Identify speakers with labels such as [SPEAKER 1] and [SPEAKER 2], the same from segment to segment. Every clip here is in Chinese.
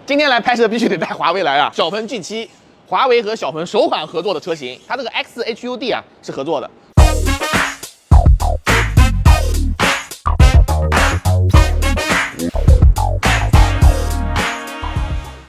[SPEAKER 1] 今天来拍摄必须得带华为来啊！小鹏 G7，华为和小鹏首款合作的车型，它这个 X HUD 啊是合作的。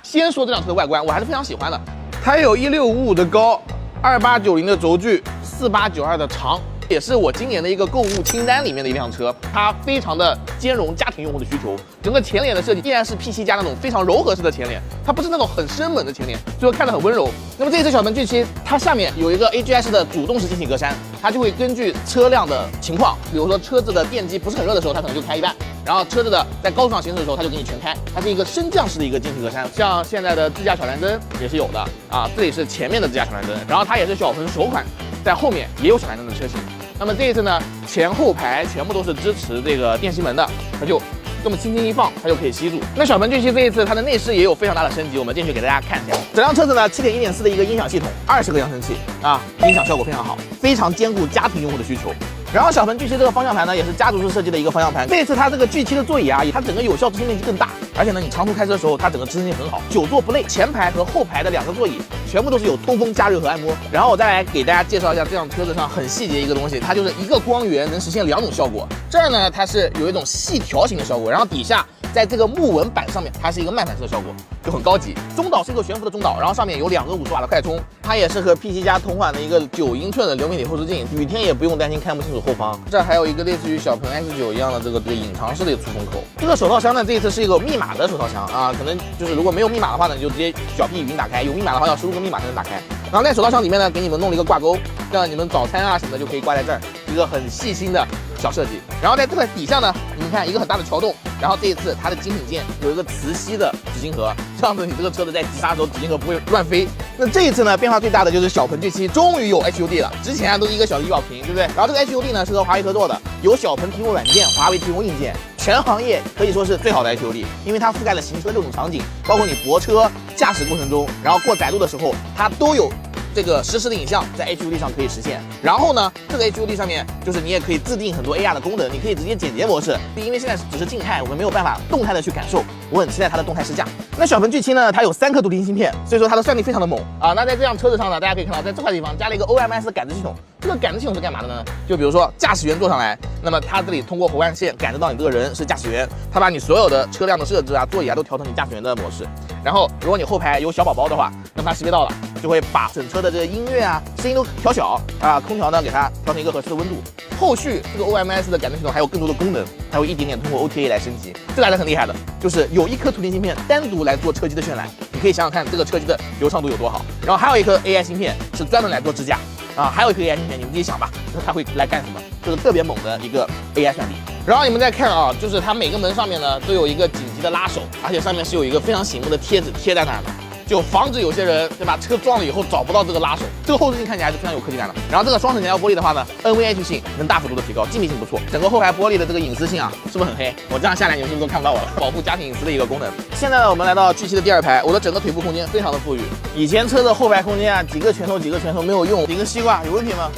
[SPEAKER 1] 先说这辆车的外观，我还是非常喜欢的。它有1655的高，2890的轴距，4892的长。 也是我今年的一个购物清单里面的一辆车，它非常的兼容家庭用户的需求。整个前脸的设计依然是 P7加那种非常柔和式的前脸，它不是那种很生猛的前脸，所以说看着很温柔。那么这一次小鹏 G7，它下面有一个 AGI 式的主动式进气格栅，它就会根据车辆的情况，比如说车子的电机不是很热的时候，它可能就开一半，然后车子的在高速上行驶的时候，它就给你全开。它是一个升降式的一个进气格栅，像现在的智驾小蓝灯也是有的啊，这里是前面的智驾小蓝灯，然后它也是小鹏首款在后面也有小蓝灯的车型。 那么这一次呢，前后排全部都是支持这个电吸门的，它就这么轻轻一放，它就可以吸住。那小鹏 G7这一次它的内饰也有非常大的升级，我们进去给大家看一下。整辆车子呢，7.1.4的一个音响系统，20个扬声器啊，音响效果非常好，非常兼顾家庭用户的需求。 然后小鹏 G7这个方向盘呢，也是家族式设计的一个方向盘。这次它这个 G7的座椅啊，它整个有效支撑面积更大，而且呢，你长途开车的时候，它整个支撑性很好，久坐不累。前排和后排的2个座椅全部都是有通风、加热和按摩。然后我再来给大家介绍一下这辆车子上很细节一个东西，它就是一个光源能实现2种效果。这儿呢，它是有一种细条形的效果，然后底下在这个木纹板上面，它是一个慢反射效果，就很高级。中岛是一个悬浮的中岛，然后上面有2个50瓦的快充，它也是和 P7加同款的一个9英寸的流媒体后视镜，雨天也不用担心看不清楚后方。这还有一个类似于小鹏 X9一样的这个隐藏式的出风口。这个手套箱呢，这一次是一个密码的手套箱啊，可能就是如果没有密码的话呢，你就直接小屁语音打开；有密码的话要输入个密码才能打开。然后在手套箱里面呢，给你们弄了一个挂钩，这样你们早餐啊什么的就可以挂在这儿，一个很细心的小设计。然后在这个底下呢，你们看一个很大的桥洞，然后这一次它的精品件有一个磁吸的纸巾盒，这样子你这个车子在急刹的时候纸巾盒不会乱飞。那这一次呢，变化最大的就是小鹏 G7终于有 HUD 了，之前啊都是一个小的仪表屏，对不对？然后这个 HUD 呢是和华为合作的，由小鹏提供软件，华为提供硬件，全行业可以说是最好的 HUD， 因为它覆盖了行车6种场景，包括你泊车、驾驶过程中，然后过窄路的时候，它都有。 这个实时的影像在 HUD 上可以实现，然后呢，这个 HUD 上面就是你也可以自定很多 AR 的功能，你可以直接简洁模式，因为现在只是静态，我们没有办法动态的去感受，我很期待它的动态试驾。那小鹏 G7呢，它有3颗独立芯片，所以说它的算力非常的猛啊。那在这辆车子上呢，大家可以看到，在这块地方加了一个 OMS 的感知系统，这个感知系统是干嘛的呢？就比如说驾驶员坐上来，那么它这里通过活换线感知到你这个人是驾驶员，它把你所有的车辆的设置啊、座椅啊都调成你驾驶员的模式。然后如果你后排有小宝宝的话，那么它识别到了。 就会把整车的这个音乐啊、声音都调小啊，空调呢给它调成一个合适的温度。后续这个 OMS 的感知系统还有更多的功能，还有一点点通过 OTA 来升级，这个还是很厉害的。就是有1颗图灵芯片单独来做车机的渲染，你可以想想看这个车机的流畅度有多好。然后还有1颗 AI 芯片是专门来做支架啊，还有1颗 AI 芯片，你们自己想吧，它会来干什么？这是特别猛的一个 AI 算力。然后你们再看啊，就是它每个门上面呢都有一个紧急的拉手，而且上面是有一个非常醒目的贴纸贴在那儿的。 就防止有些人对吧，车撞了以后找不到这个拉手。这个后视镜看起来还是非常有科技感的。然后这个双层夹胶玻璃的话呢 ，NVH 性能大幅度的提高，静谧性不错。整个后排玻璃的这个隐私性啊，是不是很黑？我这样下来你们是不是都看不到我了？保护家庭隐私的一个功能。现在呢，我们来到 G7的第2排，我的整个腿部空间非常的富裕。以前车的后排空间啊，几个拳头没有用，顶个西瓜有问题吗？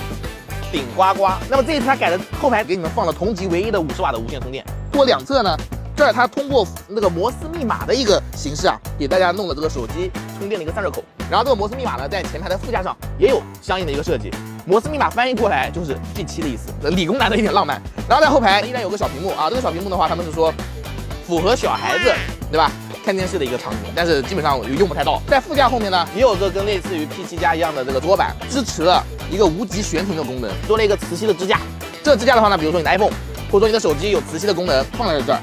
[SPEAKER 1] 顶呱呱。那么这一次它改的后排给你们放了同级唯一的50瓦的无线充电，多2侧呢。 这儿它通过那个摩斯密码的一个形式啊，给大家弄了这个手机充电的一个散热口。然后这个摩斯密码呢，在前排的副驾上也有相应的一个设计。摩斯密码翻译过来就是 G7的意思，理工男的一点浪漫。然后在后排依然有个小屏幕啊，这个小屏幕的话，他们是说符合小孩子对吧？看电视的一个场景，但是基本上用不太到。在副驾后面呢，也有个跟类似于 P7加一样的这个桌板，支持了一个无极悬停的功能，多了一个磁吸的支架。这个支架的话呢，比如说你的 iPhone 或者说你的手机有磁吸的功能，放在这儿。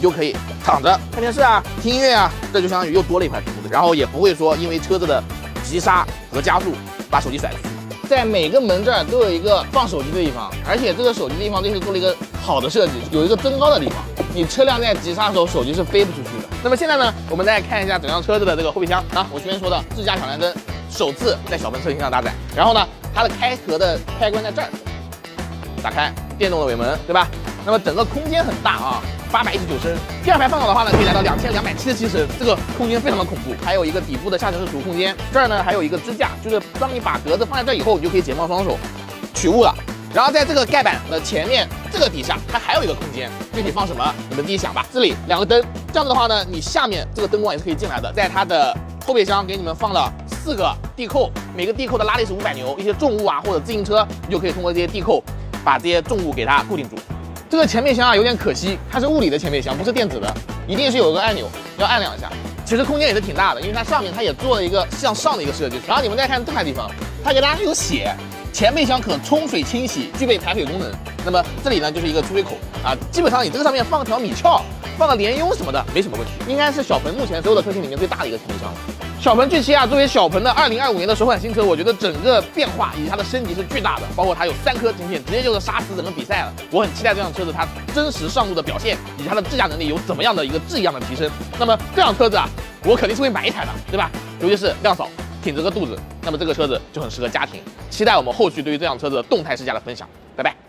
[SPEAKER 1] 就可以躺着看电视啊、听音乐啊，这就相当于又多了一块屏幕，然后也不会说因为车子的急刹和加速把手机甩出去。在每个门这儿都有一个放手机的地方，而且这个手机的地方这次做了一个好的设计，有一个增高的地方，你车辆在急刹的时候手机是飞不出去的。那么现在呢，我们再看一下整辆车子的这个后备箱啊，我前面说的智驾小蓝灯首次在小鹏车型上搭载，然后呢，它的开合的开关在这儿，打开电动的尾门，对吧？那么整个空间很大啊。 819升，第2排放倒的话呢，可以来到2277升，这个空间非常的恐怖。还有一个底部的下沉式储物空间，这儿呢还有一个支架，就是当你把格子放在这以后，你就可以解放双手取物了。然后在这个盖板的前面这个底下，它还有一个空间，具体放什么，你们自己想吧。这里2个灯，这样子的话呢，你下面这个灯光也是可以进来的，在它的后备箱给你们放了4个地扣，每个地扣的拉力是500牛，一些重物啊或者自行车，你就可以通过这些地扣把这些重物给它固定住。这个前备箱啊有点可惜，它是物理的前备箱，不是电子的，一定是有一个按钮，要按2下。其实空间也是挺大的，因为它上面它也做了一个向上的一个设计。然后你们再看这块地方，它给大家有写前备箱可冲水清洗，具备排水功能。那么这里呢就是一个出水口啊，基本上你这个上面放条米鞘，放个莲庸什么的没什么问题，应该是小鹏目前所有的车型里面最大的一个前备箱。小鹏 G7啊，作为小鹏的2025年的首款新车，我觉得整个变化以及它的升级是巨大的，包括它有3颗晶片，直接就是杀死整个比赛了。我很期待这辆车子它真实上路的表现，以及它的智驾能力有怎么样的一个质一样的提升。那么这辆车子啊，我肯定是会买一台的，对吧？尤其是量少，挺着个肚子，那么这个车子就很适合家庭。期待我们后续对于这辆车子的动态试驾的分享，拜拜。